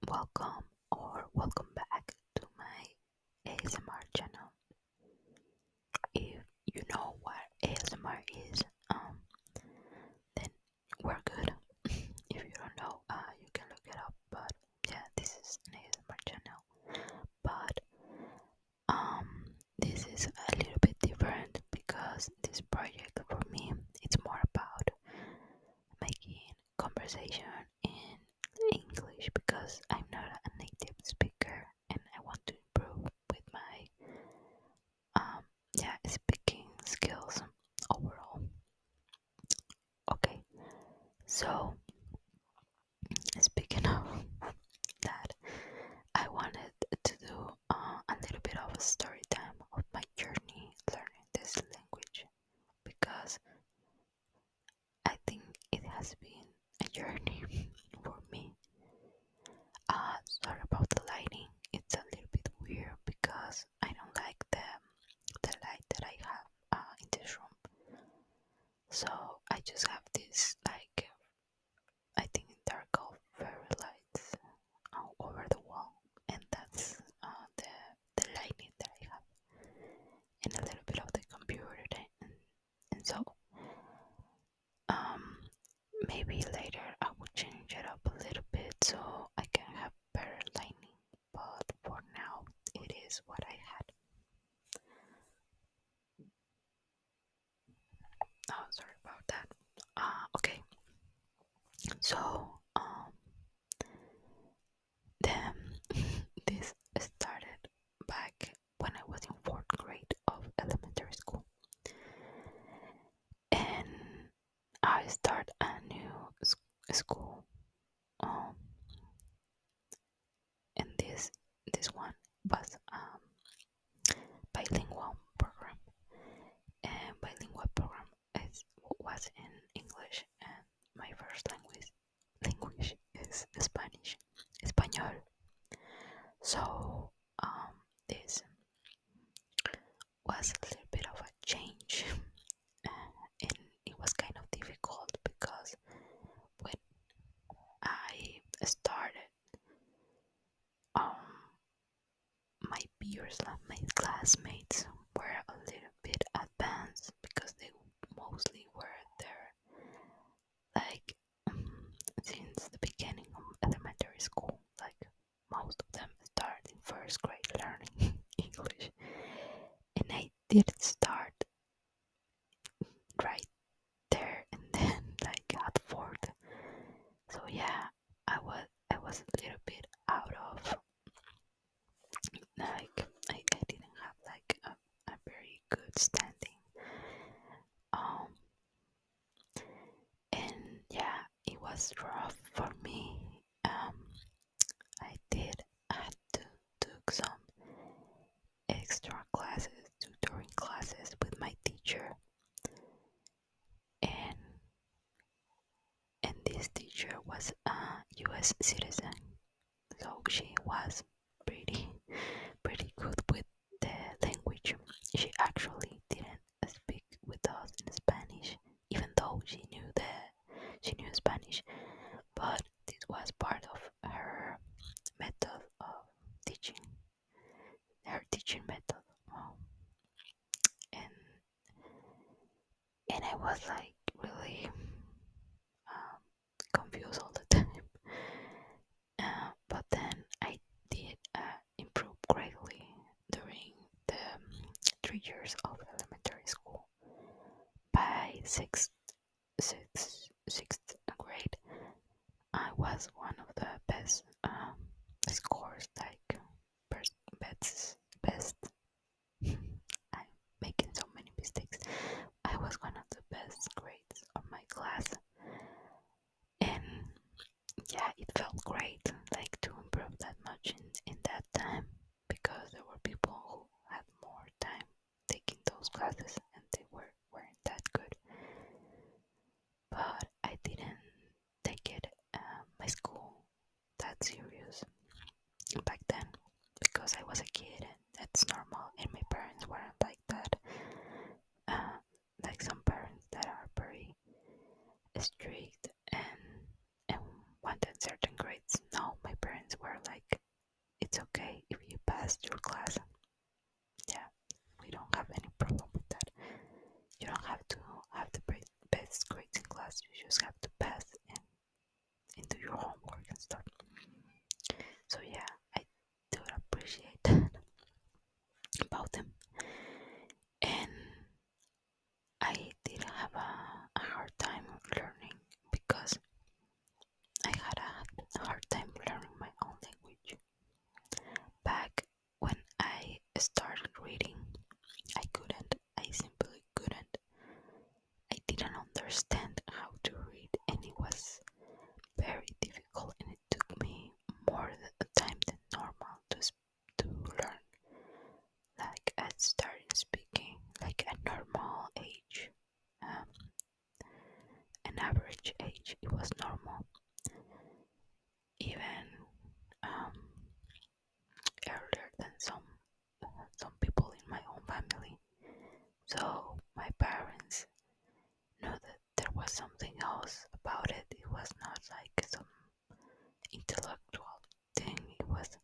welcome or welcome back to my ASMR channel. If you know what ASMR is, then we're good. If you don't know, you can look it up. But yeah, this is an ASMR channel. But um, this is a little bit different because this project for me it's more about making conversation in English because I'm not a native speaker and I want to improve with my speaking skills overall. Okay, so speaking of that, I wanted to do a little bit of a story time of my journey learning this language because I think it has been a journey for me. Sorry about the lighting. It's a little bit weird because I don't like the light that I have in this room. So I just have this like I think dark fairy lights over the wall, and that's the lighting that I have, and a little bit of the computer, and so um maybe later I will change it up a little bit so I can have better lighting. But for now, it is what I had. Oh, sorry about that. Okay. So, then this started back when I was in fourth grade of elementary school, and I start a new school. Um, and this one was bilingual program, and bilingual program was in English, and my first language is Spanish, español. So this was a little bit of a change, and it was kind of difficult because when I started, um, my peers, like my classmates, were a little bit advanced because they mostly were there like since the beginning of elementary school. Like most of them started in first grade learning English, and I did start right there and then like at fourth. So yeah, I was a little bit out of like I didn't have like a very good standing. Um and yeah, it was rough for me. I did had to took some extra classes, tutoring classes with my teacher, and this teacher was a U.S. citizen, so she was pretty good with the language. She actually didn't speak with us in Spanish, even though she knew Spanish, but this was part of her method of teaching, her teaching method. And I was like really um, confused all the time. But then I did improve greatly during the 3 years of elementary school. By sixth grade, I was one of the best scores, like best. I'm making so many mistakes. I was one of the best grades of my class, and yeah, it felt great, like to improve that much in that time because there were people who had more time taking those classes and they weren't that good. But I didn't take it my school that serious back then because I was a kid and that's normal, and my parents weren't like that. Uh, like some parents that are very strict and wanted certain grades. No, my parents were pass your class. Yeah, we don't have any problem with that. You don't have to have the best grades in class. You just have to pass and do your homework and stuff. So yeah, I do appreciate that about them. And I did have a hard time learning because I had a hard time learning my own language. Back when I started reading, I couldn't. I simply couldn't. I didn't understand how to read, and it was very difficult, and it took me more time than normal to learn. Like I started speaking like a normal age, um, an average age. It was normal, even um, earlier than some people in my own family. So my parents knew that there was something else about it. It was not like some intellectual thing. It was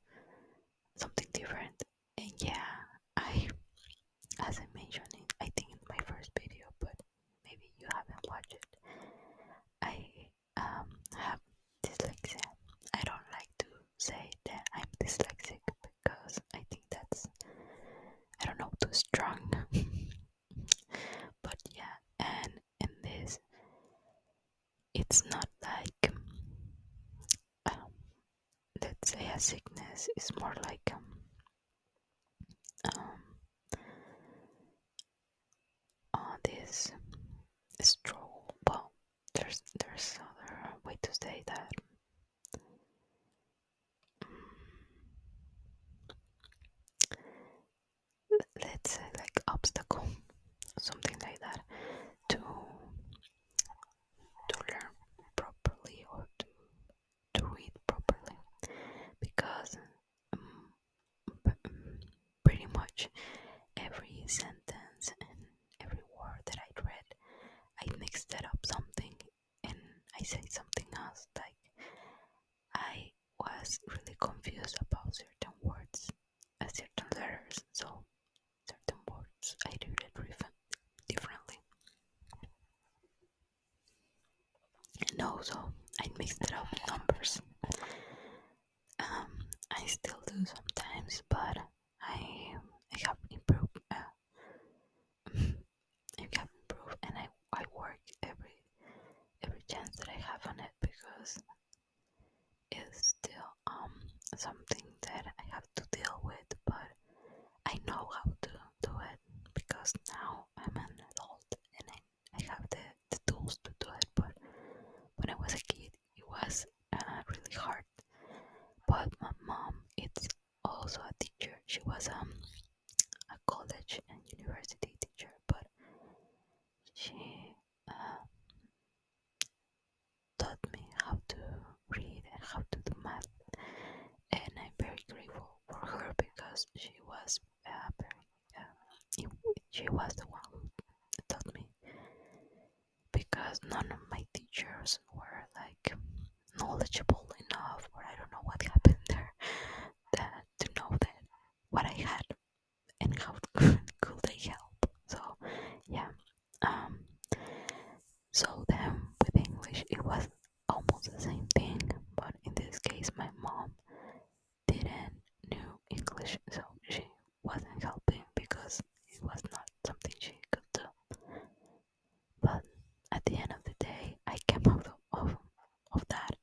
something different. And yeah, as I mentioned it, I think in my first video, but maybe you haven't watched it. I have dyslexia. I don't like to say that I'm dyslexic because I think that's, I don't know, too strong. But yeah, and in this, it's not like, um, let's say a sickness. It's more like this struggle. Well, there's other way to say that. Let's say like obstacle, something like that, to learn properly or to read properly, because pretty much every sentence and every word that I read, I mixed it up something and I say something else. Like I was really confused about certain words, certain letters, so certain words I read it differently. And also I mixed it up with numbers. I still do sometimes, but I have improved. I have improved, and I work every chance that I have on it, because it's still something that I have to deal with. But I know how to do it because now I'm an adult and I have the tools to do it. But when I was a kid, it was really hard. But my mom, it's also a teacher. She was a college and university teacher, but she taught me how to read and how to do math, and I'm very grateful for her because she was the one who taught me, because none of my teachers were like knowledgeable enough, or I don't know what happened there, that to know that what I had and how could they help. So yeah, um so then with English it was almost the same thing, but in this case my mom didn't know English, so she wasn't helping because it was not something she could do. But at the end of the day, I came out of that,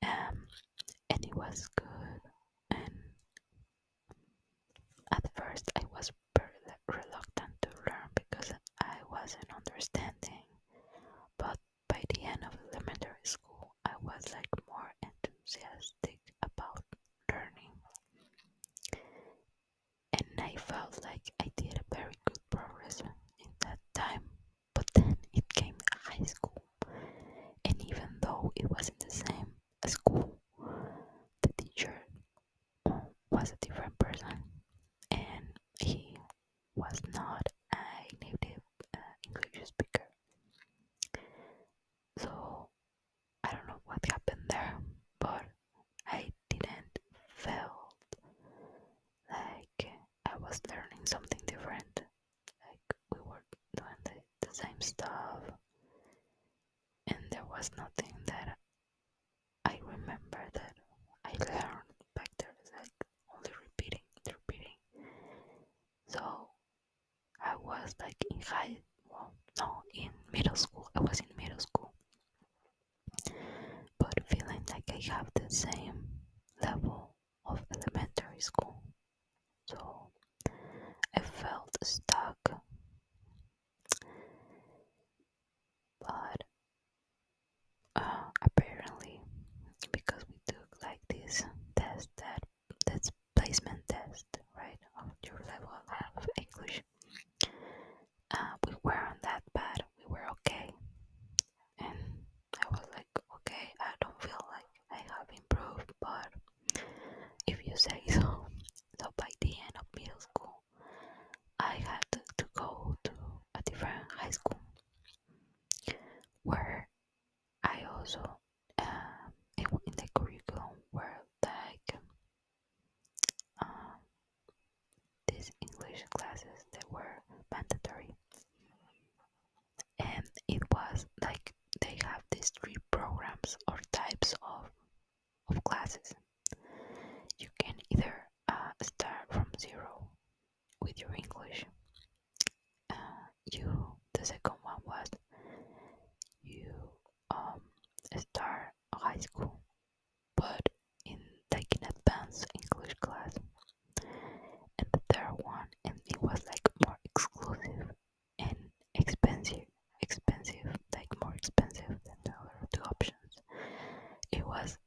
and it was good. And at first, I was very reluctant to learn because I wasn't understanding. But by the end of elementary school, I was like more enthusiastic about learning, and I felt like I did a very good progress in that time. But then it came high school, and even though it was in the same school, the teacher was a different person, and he was not a native English speaker. So I don't know what happened there, but I didn't feel was nothing that I remember that I learned back there. It's like only repeating. So I was like in in middle school. I was in middle school, but feeling like I have the same level of elementary school. So I felt stuck, but apparently, because we took like this test that's placement test, right, of your level of English, we weren't that bad. We were okay, and I was like, okay, I don't feel like I have improved, but if you say so. So by the end of middle school, I had to go to a different high school where I also in the curriculum were like um, these English classes that were mandatory, and it was like they have these three programs or types of classes. You can either start from zero with your English. The second one was you um, start high school, but in like an advanced English class. And the third one, and it was like more exclusive and expensive, like more expensive than the other two options. It was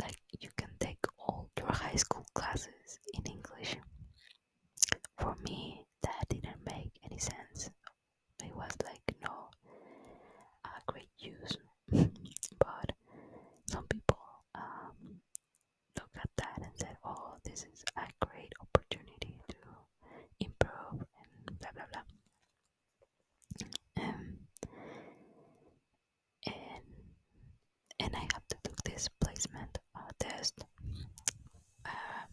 like you can take all your high school classes in English. For me, that didn't make any sense. It was like no great use, but some people looked at that and said, "Oh, this is a great opportunity to improve," and blah blah blah. Um, and and I have to do this placement test, um,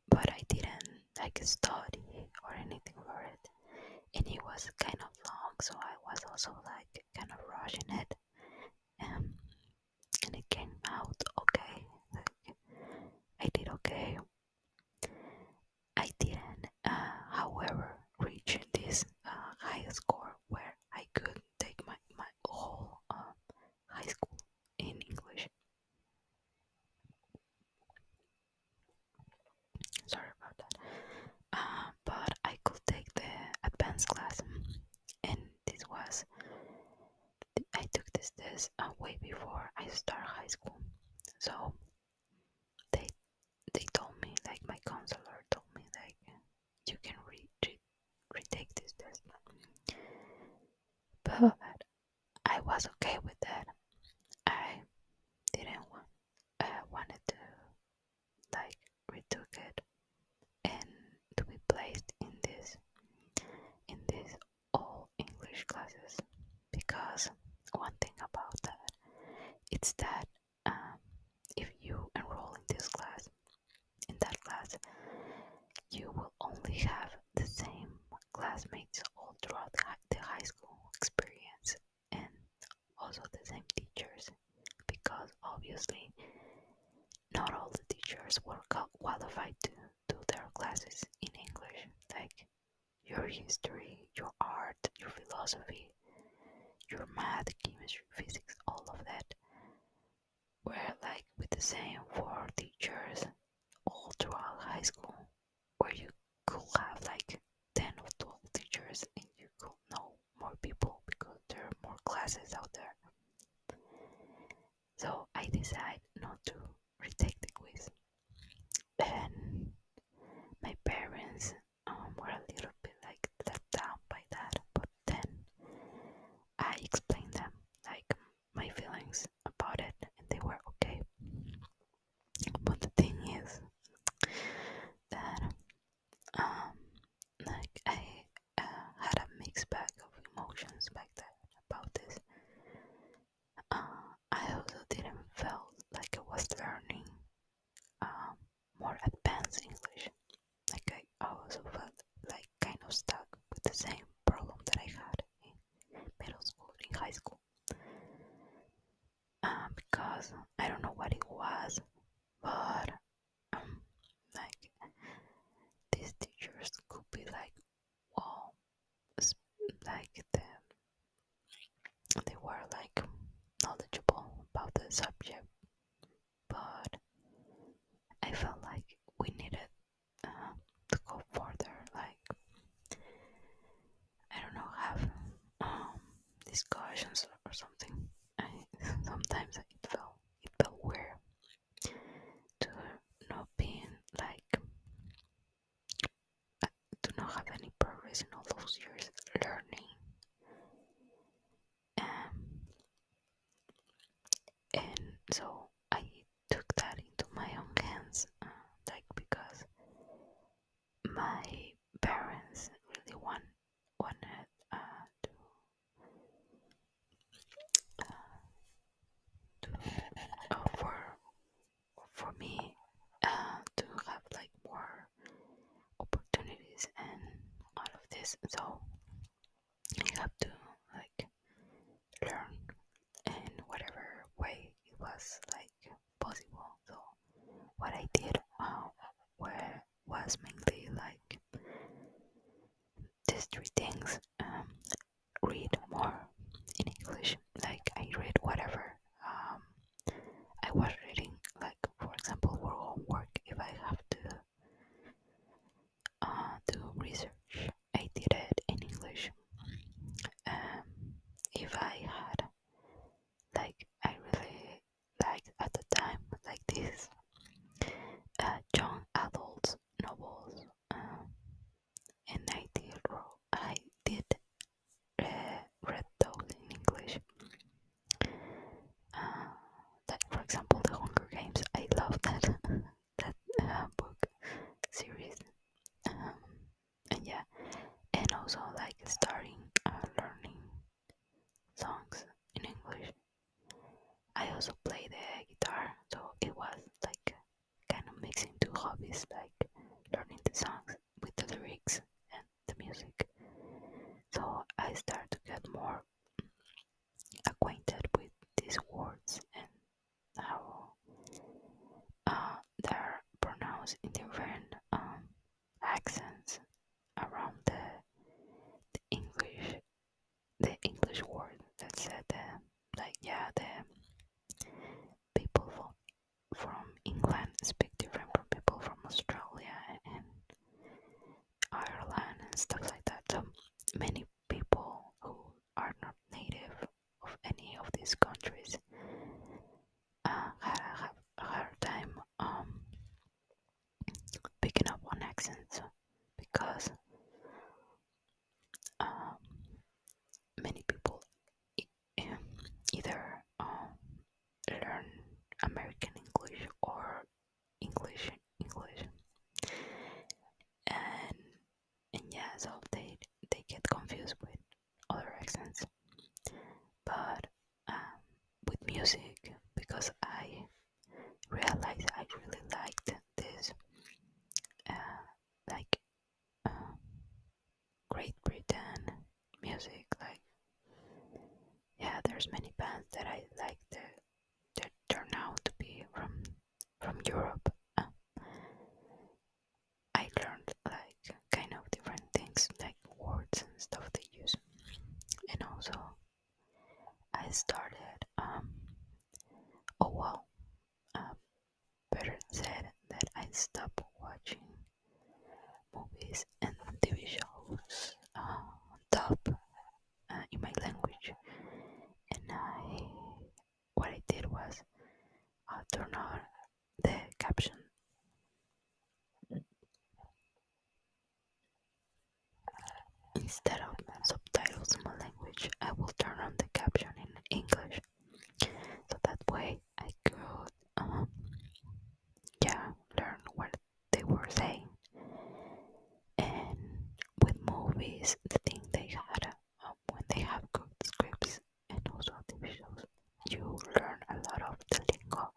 but I didn't like study or anything for it, and it was kind of long, so I was also like kind of rushing it, um, and it came out okay. Like I did okay. I didn't, however, reach this high score where I could take my whole high school in English. Sorry about that. But I could take the advanced class, and I took this test way before I start high school. So they they told me, like my counselor told me, like you can retake this test. But I was okay with that. I didn't wanted to like retook it and to be placed in this all English classes, because one thing about that it's that if you enroll in this class, in that class, you will only have the same classmates all throughout the high school experience, and also the same teachers, because obviously not all the teachers were qualified to do their classes in English, like your history, your art, your philosophy, your math, chemistry, physics, all of that were like with the same four teachers all throughout high school, where you could have like 10 or 12 teachers and you could know more people because there are more classes out there. So I decided not to retake the quiz, and my parents were a little bit like let down by that, but then I explained them like my feelings about it, and they were okay. But the thing is that um like I had a mixed bag of emotions back then about this. I also didn't feel like I was learning um, more advanced English. Like I also felt like kind of stuck with the same problem that I had in middle school, in high school. the subject, but I felt like we needed to go further, like I don't know, have discussions or something. Sometimes it felt weird to not being like to not have any progress in all those years learning. Um, and so I took that into my own hands, like because my parents really wanted to for me to have like more opportunities and all of this. So I have to like learn in whatever way it was like possible. So what I did was mainly like these three things: read more in English. Like I read whatever I was reading. Like for example, for homework, if I have to do research, I did it in English. Um, if I had like I really liked at the time like this young adult novels, and I did read those in English. Uh, like for example, The Hunger Games. I love that book series. Um, and yeah, and also like starting learning songs in English. I also play the guitar, so it was like kind of mixing two hobbies, like learning the songs with the lyrics and the music. So I start to get more acquainted with these words and how they're pronounced in different accents around the English the English word. That said, like yeah, the people from England speak different from people from Australia and Ireland and stuff like that. So many people who are not native of any of these countries have a hard time picking up on accents because um, many people um, either learn American English or English, and yeah, so they get confused with other accents. But with music, because I realized I really liked this, like uh, Great Britain music. Like yeah, there's many bands that I like that turn out to be from Europe. I learned like kind of different things, like words and stuff they use, and also I started. Oh well, better said that I stopped watching movies and TV shows dub in my language, and what I did was turn on the caption. Instead of subtitles in my language, I will turn on the caption in English. So that way I could, yeah, learn what they were saying. And with movies, the thing they had, when they have good scripts and also TV shows, you learn a lot of the lingo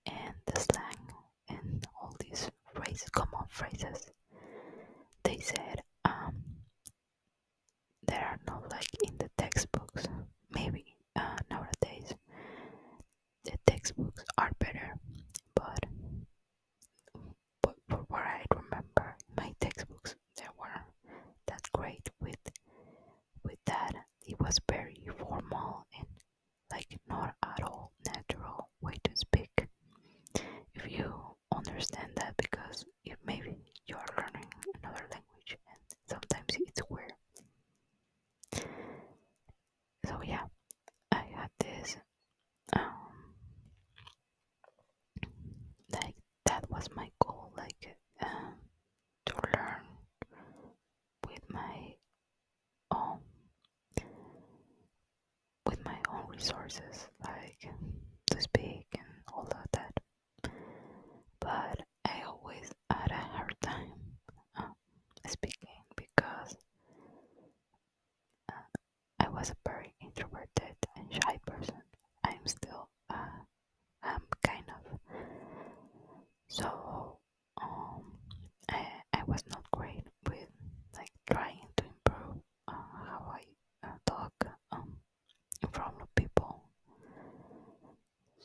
and the slang and all these phrases, common phrases. They said, that are not like in the textbooks. Maybe was my goal, like to learn with own my own resources, like to speak and all of that. But I always had a hard time uh, speaking because I was a very introverted and shy person. I'm still, kind of. So, I was not great with like trying to improve how I talk in front of people.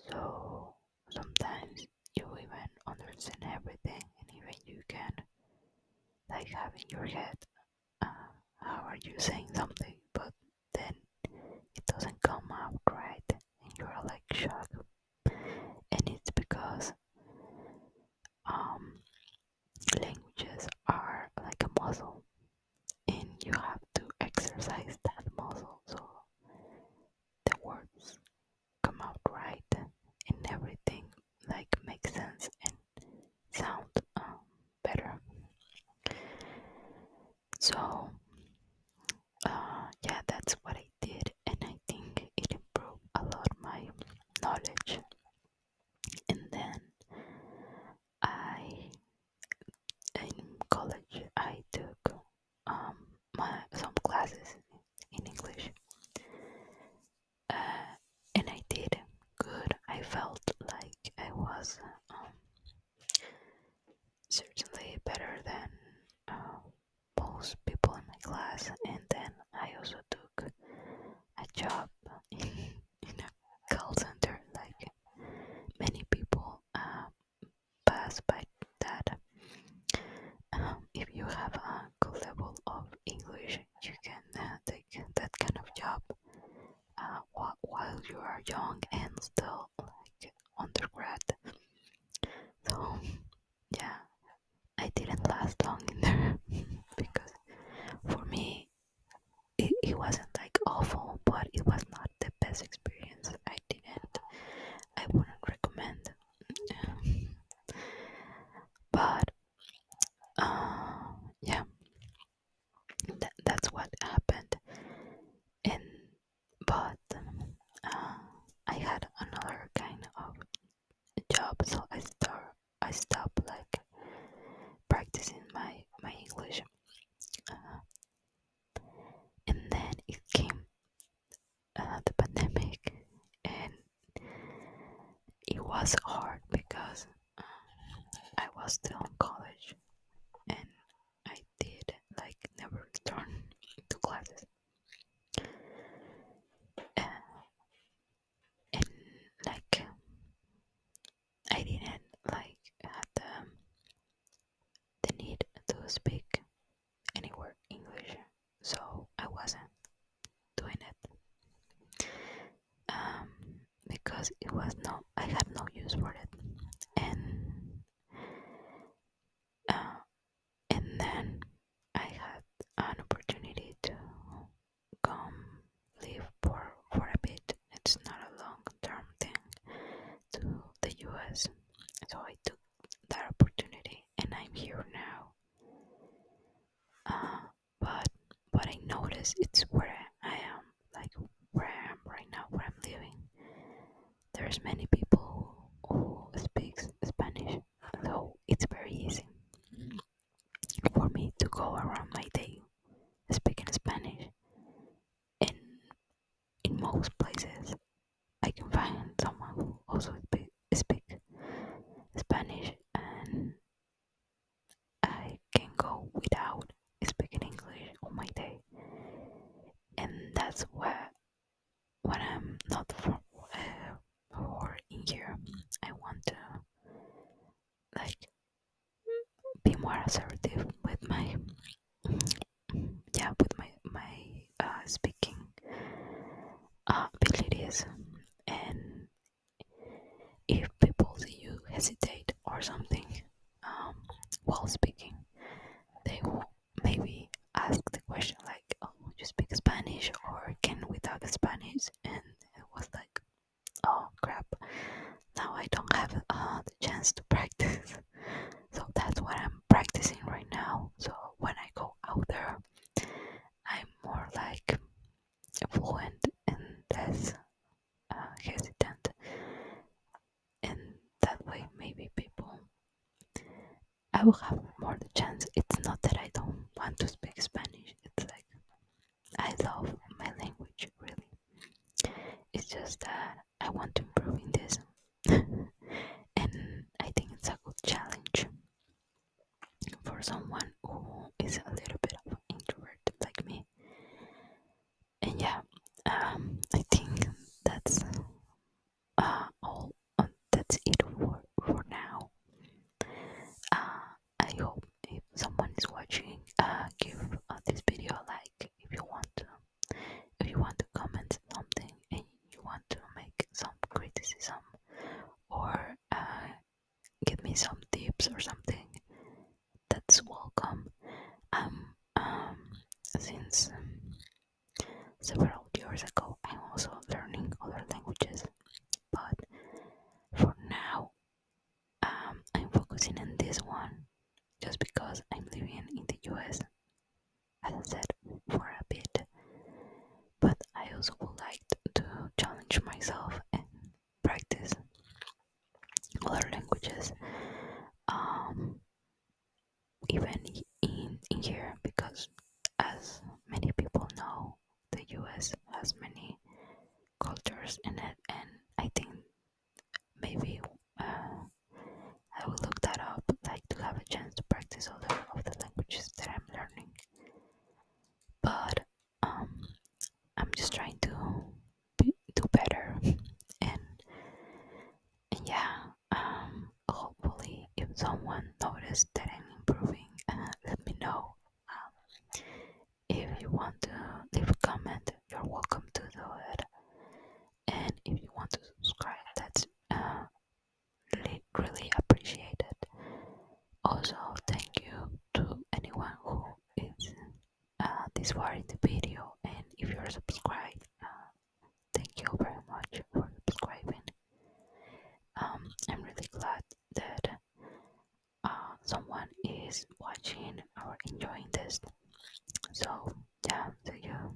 So sometimes you even understand everything, and even you can like have in your head uh, how are you saying something, but then it doesn't come out right, and you're like shocked. And it's because um, languages are like a muscle, and you have to exercise that muscle so the words come out right and everything like makes sense and sound better. So yeah, that's what I did, and I think it improved a lot my knowledge. And then I in college I took some classes in English, uh, and I did good. I felt like I was certainly better than uh, most people in my class. And then I also took a job in a call center, like many people pass by that. If you have a good level of English, you can take that kind of job while you are young and still like undergrad. So yeah, I didn't last long in there because for me it wasn't like awful, but it was not the best experience. I wouldn't recommend. But yeah, that's what happened. And but I had another kind of job, so I stopped like practicing my English, uh, and then it came the pandemic, and it was hard because I was still in college, and I did like never return to classes, uh, and like I didn't like had the need to speak anywhere English, so I wasn't doing it um, because I had no use for it, and uh, and then I had an opportunity to come live for a bit. It's not a long term thing to the US, so I took that opportunity, and I'm here now. Uh, but what I notice it's where I am, like where I am right now, where I'm living. There's many people who speaks Spanish, so it's very easy for me to go around my day speaking Spanish. And in most places, I can find someone who also speak Spanish, and I can go without speaking English all my day. And that's what I'm not for in here. I want to like be more assertive with my speaking abilities, and if people see you hesitate or something um, while speaking, they will maybe ask the question like, oh, you speak Spanish, or can we talk Spanish? And it was like, oh crap, now I don't have the chance to practice. I will have more the chance. It's not that I don't want to speak Spanish. It's like I love my language really. It's just that I want to improve in this. And I think it's a good challenge for someone who is a little bit of an introvert like me. And yeah, I think that's all. That's it for now. I hope if someone is watching, give this video a like if you want to. If you want to comment something and you want to make some criticism or give me some tips or something, that's welcome. Since several years ago, I'm also learning other languages, but for now, I'm focusing on this one just because I'm living in the US, as I said, for a bit. But I also would like to challenge myself and practice other languages, um, even in here, because as many people know, the US has many cultures in it, and I think maybe I will look that up, like to have a chance to practice other of the languages that I'm learning. But I'm just trying to do better, and yeah, hopefully, if someone noticed that I'm improving, let me know. If you want to leave a comment, you're welcome to do it. And if you want to subscribe, that's really appreciated. Also, thank you to anyone who is this far in the video, and if you're subscribed, thank you very much for subscribing. I'm really glad that someone is watching or enjoying this. So yeah, see you